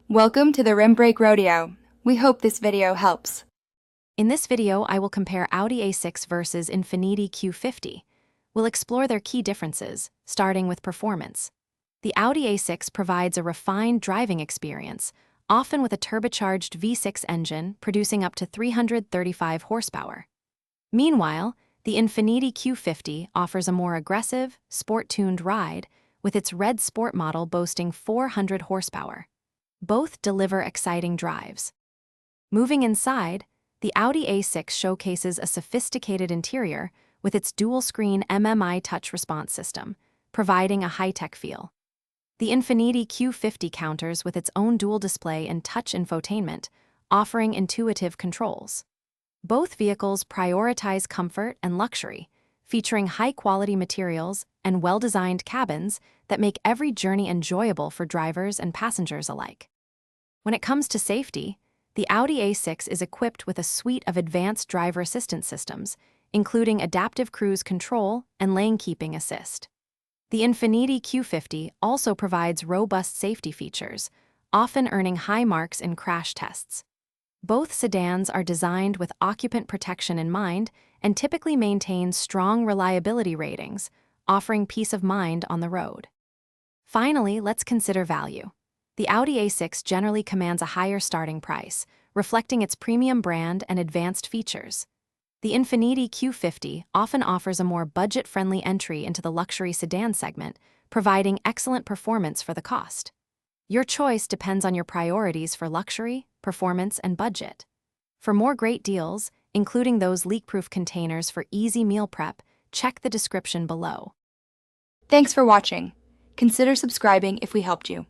Welcome to the Rim Break Rodeo. We hope this video helps. In this video, I will compare Audi A6 versus Infiniti Q50. We'll explore their key differences, starting with performance. The Audi A6 provides a refined driving experience, often with a turbocharged V6 engine producing up to 335 horsepower. Meanwhile, the Infiniti Q50 offers a more aggressive, sport-tuned ride, with its red sport model boasting 400 horsepower. Both deliver exciting drives. Moving inside, the Audi A6 showcases a sophisticated interior with its dual-screen MMI touch response system, providing a high-tech feel. The Infiniti Q50 counters with its own dual display and touch infotainment, offering intuitive controls. Both vehicles prioritize comfort and luxury, featuring high-quality materials and well-designed cabins that make every journey enjoyable for drivers and passengers alike. When it comes to safety, the Audi A6 is equipped with a suite of advanced driver assistance systems, including adaptive cruise control and lane keeping assist. The Infiniti Q50 also provides robust safety features, often earning high marks in crash tests. Both sedans are designed with occupant protection in mind and typically maintain strong reliability ratings, offering peace of mind on the road. Finally, let's consider value. The Audi A6 generally commands a higher starting price, reflecting its premium brand and advanced features. The Infiniti Q50 often offers a more budget-friendly entry into the luxury sedan segment, providing excellent performance for the cost. Your choice depends on your priorities for luxury, performance, and budget. For more great deals, including those leak-proof containers for easy meal prep, check the description below. Thanks for watching. Consider subscribing if we helped you.